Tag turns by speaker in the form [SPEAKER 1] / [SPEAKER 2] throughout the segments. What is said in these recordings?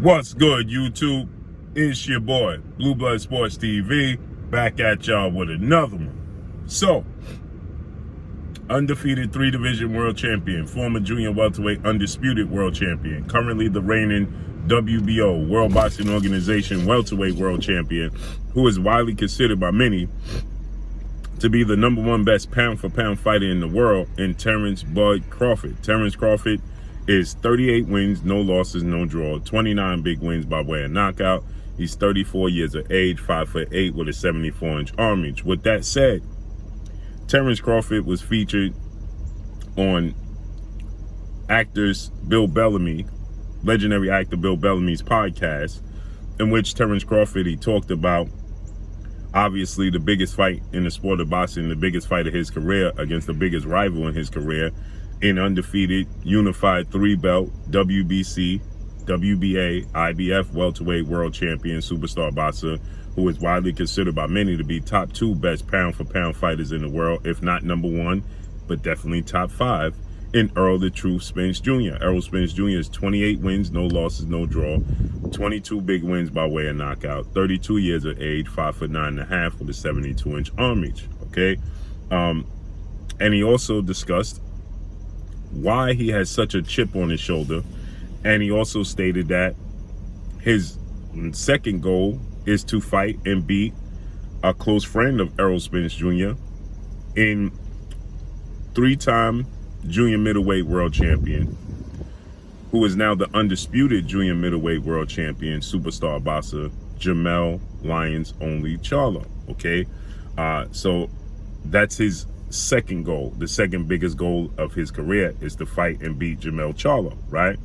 [SPEAKER 1] What's good, YouTube? It's your boy, Blue Blood Sports TV, back at y'all with another one. So, undefeated 3-division world champion, former junior welterweight undisputed world champion, currently the reigning WBO, World Boxing Organization welterweight world champion, who is widely considered by many to be the #1 best pound-for-pound fighter in the world, in Terence Bud Crawford. Terence Crawford is 38 wins, no losses, no draw, 29 big wins by way of knockout. He's 34 years of age, 5'8", with a 74-inch arm reach. With that said, Terence Crawford was featured on actors Bill Bellamy, legendary actor Bill Bellamy's podcast, in which Terence Crawford, he talked about obviously the biggest fight in the sport of boxing, the biggest fight of his career against the biggest rival in his career, in undefeated, unified 3-belt WBC, WBA, IBF welterweight world champion, superstar boxer, who is widely considered by many to be top 2 best pound-for-pound fighters in the world, if not #1, but definitely top 5, in Earl the Truth Spence Jr. Errol Spence Jr. is 28 wins, no losses, no draw, 22 big wins by way of knockout, 32 years of age, 5'9.5", with a 72-inch arm reach, okay? And he also discussed why he has such a chip on his shoulder, and he also stated that his second goal is to fight and beat a close friend of Errol Spence Jr., in 3-time junior middleweight world champion, who is now the undisputed junior middleweight world champion, superstar boxer, Jamel Lyons Only Charlo, okay? So that's his second goal. The second biggest goal of his career is to fight and beat Jamel Charlo, right?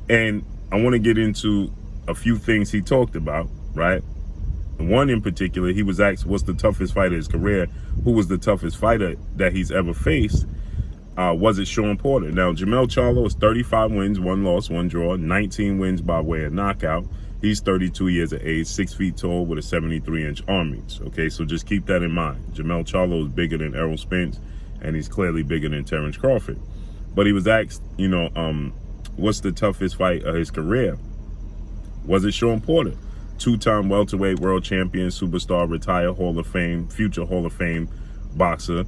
[SPEAKER 1] And I want to get into a few things he talked about, right? One in particular, he was asked what's the toughest fighter of his career, who was the toughest fighter that he's ever faced. Was it Sean Porter? Now, Jamel Charlo is 35 wins, 1 loss, 1 draw, 19 wins by way of knockout. He's 32 years of age, 6 feet tall, with a 73-inch arm reach. Okay, so just keep that in mind. Jamel Charlo is bigger than Errol Spence, and he's clearly bigger than Terence Crawford. But he was asked, what's the toughest fight of his career? Was it Sean Porter? 2-time welterweight world champion, superstar, retired Hall of Fame, future Hall of Fame boxer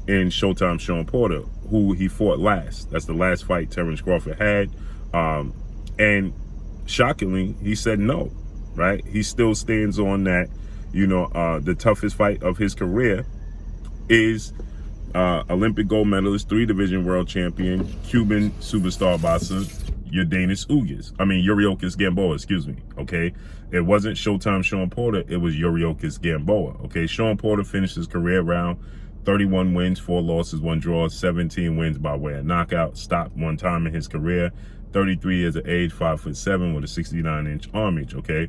[SPEAKER 1] in Showtime Sean Porter, who he fought last. That's the last fight Terence Crawford had. And shockingly, he said no, right? He still stands on that, the toughest fight of his career is Olympic gold medalist, 3-division world champion, Cuban superstar boxer, Yuriorkis Gamboa, excuse me, okay? It wasn't Showtime Sean Porter, it was Yuriorkis Gamboa, okay? Sean Porter finished his career around 31 wins, 4 losses, 1 draw, 17 wins by way of knockout, stopped 1 time in his career, 33 years of age, 5'7", with a 69-inch arm reach, okay?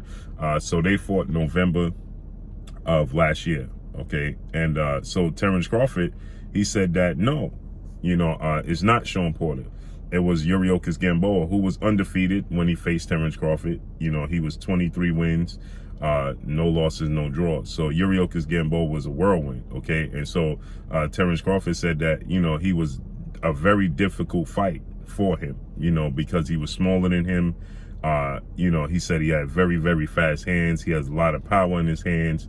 [SPEAKER 1] So they fought November of last year, okay? And so Terence Crawford, he said that no, it's not Sean Porter. It was Yuriorkis Gamboa, who was undefeated when he faced Terence Crawford. He was 23 wins, no losses, no draws. So Yuriorkis Gamboa was a whirlwind, okay? And so Terence Crawford said that, he was a very difficult fight for him, because he was smaller than him. He said he had very, very fast hands. He has a lot of power in his hands.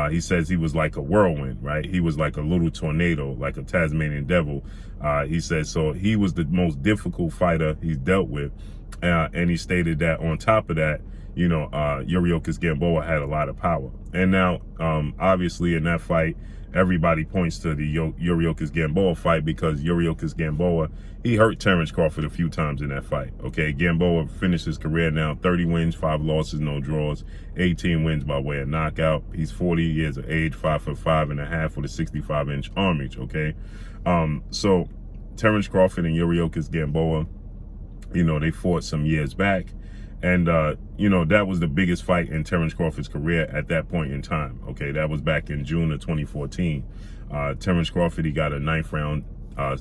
[SPEAKER 1] He says he was like a whirlwind, right? He was like a little tornado, like a Tasmanian devil. He said, so he was the most difficult fighter he's dealt with. And he stated that on top of that, Yuriorkis Gamboa had a lot of power. And now, obviously in that fight, everybody points to the Yuriorkis Gamboa fight because Yuriorkis Gamboa, he hurt Terence Crawford a few times in that fight, okay? Gamboa finished his career now, 30 wins, 5 losses, no draws, 18 wins by way of knockout. He's 40 years of age, 5'5.5", with a 65-inch arm reach, okay? So Terence Crawford and Yuriorkis Gamboa, they fought some years back. And, that was the biggest fight in Terence Crawford's career at that point in time, okay? That was back in June of 2014. Terence Crawford, he got a 9th-round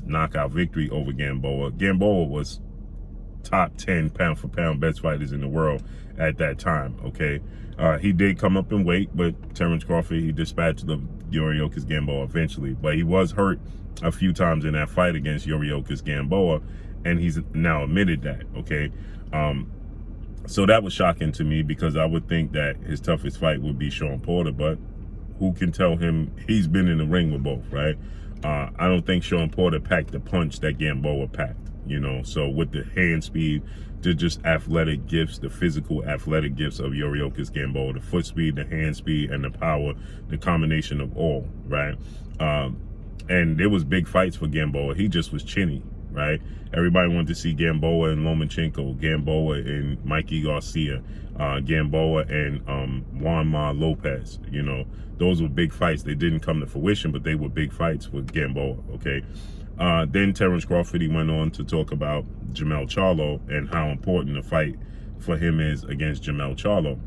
[SPEAKER 1] knockout victory over Gamboa. Gamboa was top 10 pound-for-pound best fighters in the world at that time, okay? He did come up in weight, but Terence Crawford, he dispatched the Yuriorkis Gamboa eventually. But he was hurt a few times in that fight against Yuriorkis Gamboa, and he's now admitted that, okay? So that was shocking to me, because I would think that his toughest fight would be Sean Porter, but who can tell him? He's been in the ring with both, right? I don't think Sean Porter packed the punch that Gamboa packed, you know. So with the hand speed, the just athletic gifts, the physical athletic gifts of Yoriokas Gamboa, the foot speed, the hand speed, and the power, the combination of all, right? And there was big fights for Gamboa. He just was chinny, right? Everybody wanted to see Gamboa and Lomachenko, Gamboa and Mikey Garcia, Gamboa and Juan Ma Lopez. You know, those were big fights. They didn't come to fruition, but they were big fights with Gamboa, okay? Then Terence Crawford, he went on to talk about Jermell Charlo and how important the fight for him is against Jermell Charlo.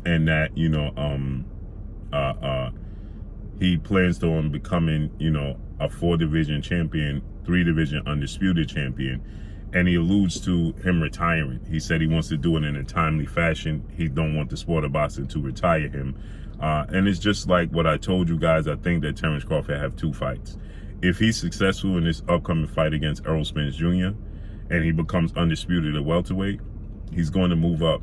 [SPEAKER 1] And that, you know, he plans on becoming, you know, a 4-division champion, 3-division undisputed champion. And he alludes to him retiring. He said he wants to do it in a timely fashion. He don't want the sport of boxing to retire him. And it's just like what I told you guys. I think that Terence Crawford have 2 fights. If he's successful in this upcoming fight against Errol Spence Jr. and he becomes undisputed at welterweight, he's going to move up.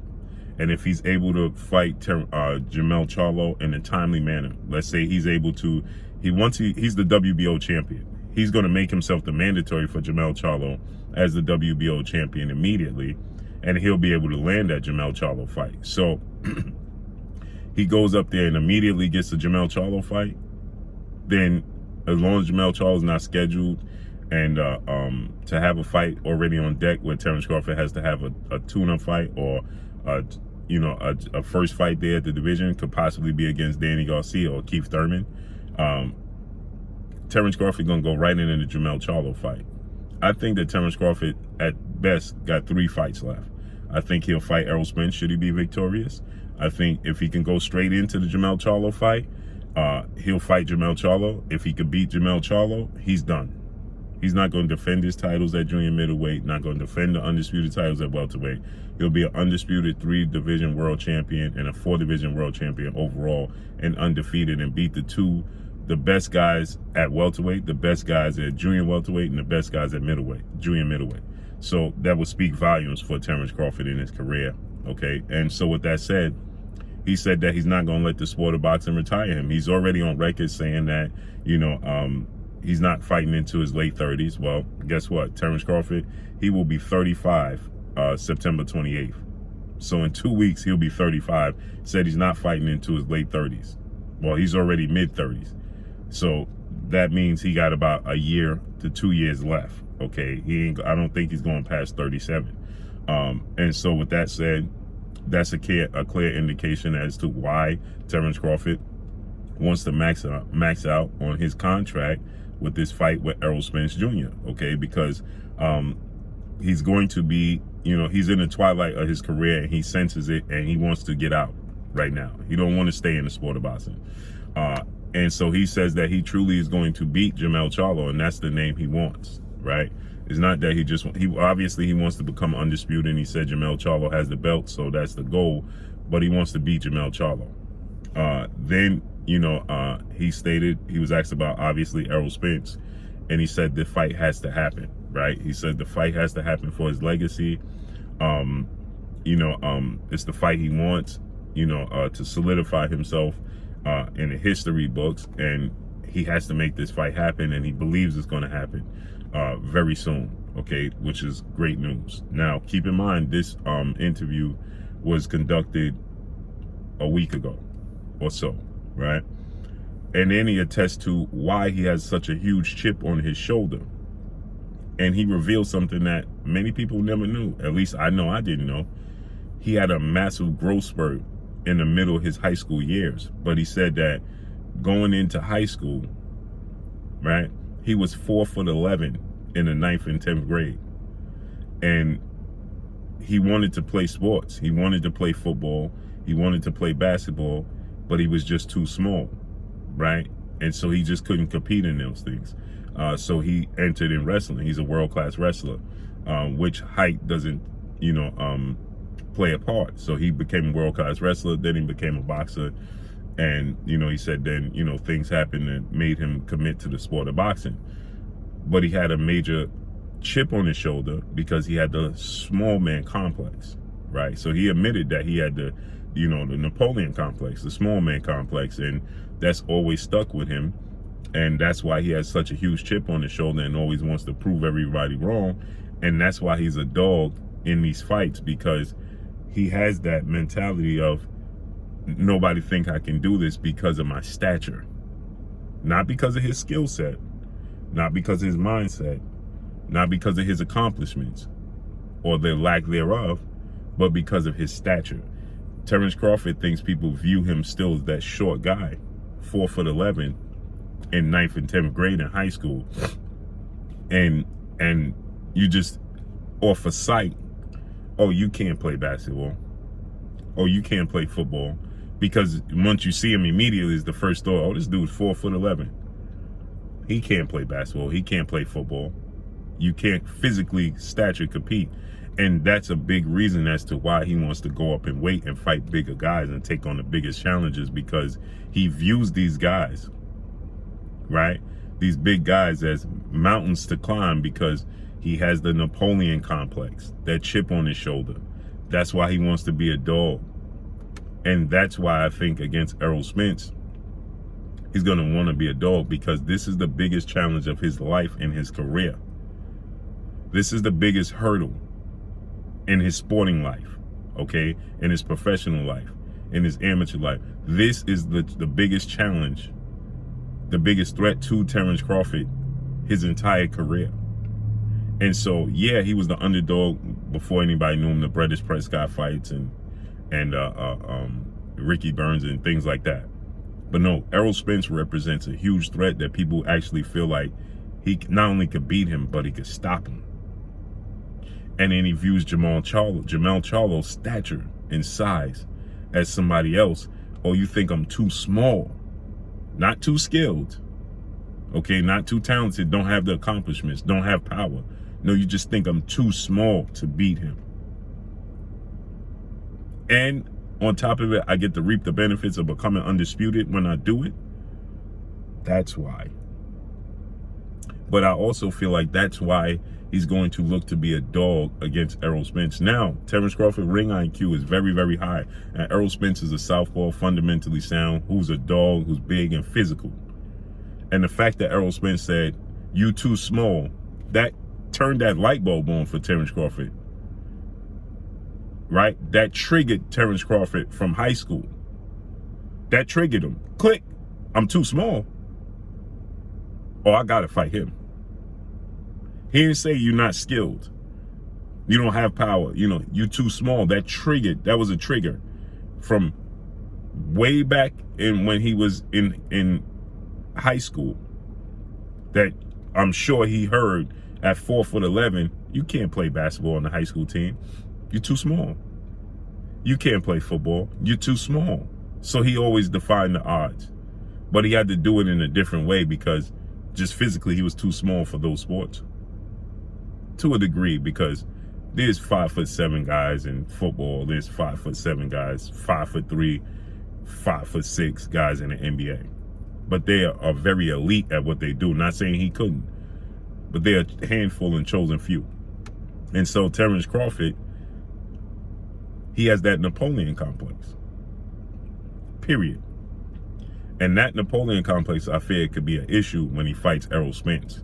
[SPEAKER 1] And if he's able to fight Jermell Charlo in a timely manner, let's say he's able to, he's the WBO champion. He's going to make himself the mandatory for Jermell Charlo as the WBO champion immediately, and he'll be able to land that Jermell Charlo fight. So he goes up there and immediately gets the Jermell Charlo fight. Then, as long as Jermell Charlo is not scheduled, and to have a fight already on deck where Terence Crawford has to have a tune-up fight, or a first fight there at the division, could possibly be against Danny Garcia or Keith Thurman. Terence Crawford gonna go right into the Jermell Charlo fight. I think that Terence Crawford at best got 3 fights left. I think he'll fight Errol Spence should he be victorious. I think if he can go straight into the Jermell Charlo fight, he'll fight Jermell Charlo. If he could beat Jermell Charlo, he's done. He's not going to defend his titles at junior middleweight, not going to defend the undisputed titles at welterweight. He'll be an undisputed 3-division world champion and a 4-division world champion overall, and undefeated, and beat the best guys at welterweight, the best guys at junior welterweight, and the best guys at middleweight, junior middleweight. So that would speak volumes for Terence Crawford in his career, okay? And so with that said, he said that he's not going to let the sport of boxing retire him. He's already on record saying that, you know, he's not fighting into his late 30s. Well, guess what? Terence Crawford, he will be 35 September 28th. So in 2 weeks, he'll be 35. Said he's not fighting into his late 30s. Well, he's already mid-30s. So that means he got about a year to 2 years left, okay? I don't think he's going past 37. And so with that said, that's a clear indication as to why Terence Crawford wants to max out on his contract with this fight with Errol Spence Jr., okay? Because he's going to be, you know, he's in the twilight of his career, and he senses it, and he wants to get out right now. He don't want to stay in the sport of boxing. And so he says that he truly is going to beat Jermell Charlo, and that's the name he wants, right? It's not that he obviously he wants to become undisputed, and he said Jermell Charlo has the belt, so that's the goal, but he wants to beat Jermell Charlo. Then, you know, he stated, he was asked about, obviously, Errol Spence, and he said the fight has to happen, right? He said the fight has to happen for his legacy. It's the fight he wants, you know, to solidify himself in the history books, and he has to make this fight happen, and he believes it's going to happen very soon, okay, which is great news. Now, keep in mind, this interview was conducted a week ago or so, right? And then he attests to why he has such a huge chip on his shoulder. And he revealed something that many people never knew. At least I know I didn't know. He had a massive growth spurt in the middle of his high school years. But he said that going into high school, right, he was 4'11" in the 9th and 10th grade. And he wanted to play sports. He wanted to play football. He wanted to play basketball, but he was just too small, right? And so he just couldn't compete in those things. So he entered in wrestling. He's a world-class wrestler, which height doesn't, play a part. So he became a world-class wrestler. Then he became a boxer. And, he said then, things happened that made him commit to the sport of boxing. But he had a major chip on his shoulder because he had the small man complex, right? So he admitted that he had the Napoleon complex, the small man complex, and that's always stuck with him. And that's why he has such a huge chip on his shoulder and always wants to prove everybody wrong. And that's why he's a dog in these fights, because he has that mentality of, nobody think I can do this because of my stature. Not because of his skill set, not because of his mindset, not because of his accomplishments or the lack thereof, but because of his stature. Terence Crawford thinks people view him still as that short guy, 4'11", in 9th and 10th grade in high school. And you just, off of sight, oh, you can't play basketball. Oh, you can't play football. Because once you see him immediately, is the first thought, oh, this dude's 4'11". He can't play basketball. He can't play football. You can't physically stature compete. And that's a big reason as to why he wants to go up in weight and fight bigger guys and take on the biggest challenges, because he views these guys, right? These big guys as mountains to climb, because he has the Napoleon complex, that chip on his shoulder. That's why he wants to be a dog. And that's why I think against Errol Spence, he's going to want to be a dog, because this is the biggest challenge of his life and his career. This is the biggest hurdle in his sporting life, okay? In his professional life, in his amateur life. This is the biggest challenge, the biggest threat to Terence Crawford his entire career. And so, yeah, he was the underdog before anybody knew him, the British Prescott fights and Ricky Burns and things like that. But no, Errol Spence represents a huge threat that people actually feel like he not only could beat him, but he could stop him. And then he views Jamel Charlo's stature and size as somebody else. Oh, you think I'm too small, not too skilled, okay, not too talented, don't have the accomplishments, don't have power. No, you just think I'm too small to beat him. And on top of it, I get to reap the benefits of becoming undisputed when I do it. That's why. But I also feel like that's why he's going to look to be a dog against Errol Spence. Now, Terence Crawford ring IQ is very, very high. And Errol Spence is a southpaw, fundamentally sound, who's a dog, who's big and physical. And the fact that Errol Spence said, you too small, that turned that light bulb on for Terence Crawford. Right? That triggered Terence Crawford from high school. That triggered him. Click. I'm too small. Oh, I got to fight him. He didn't say you're not skilled. You don't have power. You're too small. That triggered. That was a trigger from way back in when he was in high school. That I'm sure he heard at 4'11", you can't play basketball on the high school team. You're too small. You can't play football. You're too small. So he always defied the odds. But he had to do it in a different way, because just physically he was too small for those sports. To a degree, because there's 5'7" guys in football. There's 5'7" guys, 5'3", 5'6" guys in the NBA. But they are very elite at what they do. Not saying he couldn't, but they're a handful and chosen few. And so Terence Crawford, he has that Napoleon complex. Period. And that Napoleon complex, I fear, could be an issue when he fights Errol Spence.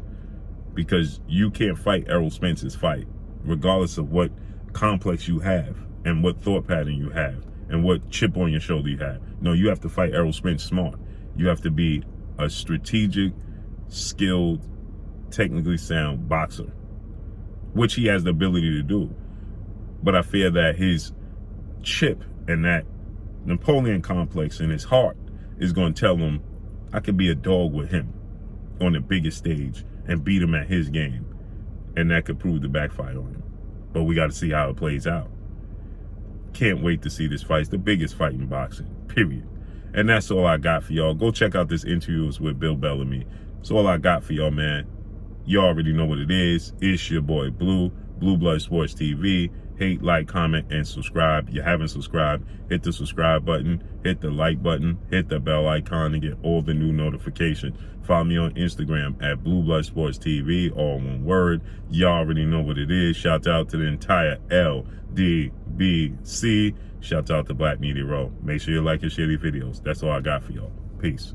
[SPEAKER 1] Because you can't fight Errol Spence's fight, regardless of what complex you have and what thought pattern you have and what chip on your shoulder you have. No, you have to fight Errol Spence smart. You have to be a strategic, skilled, technically sound boxer, which he has the ability to do. But I fear that his chip and that Napoleon complex in his heart is going to tell him, I could be a dog with him on the biggest stage and beat him at his game. And that could prove to backfire on him. But we got to see how it plays out. Can't wait to see this fight. It's the biggest fight in boxing, period. And that's all I got for y'all. Go check out this interview with Bill Bellamy. That's all I got for y'all, man. You already know what it is. It's your boy Blue, Blue Blood Sports TV. hate, like, comment, and subscribe. If you haven't subscribed, hit the subscribe button, hit the like button, hit the bell icon to get all the new notifications. Follow me on Instagram at Blue Blood Sports TV, all one word. Y'all already know what it is. Shout out to the entire LDBC. Shout out to Black Media Row. Make sure you like and share these videos. That's all I got for y'all. Peace.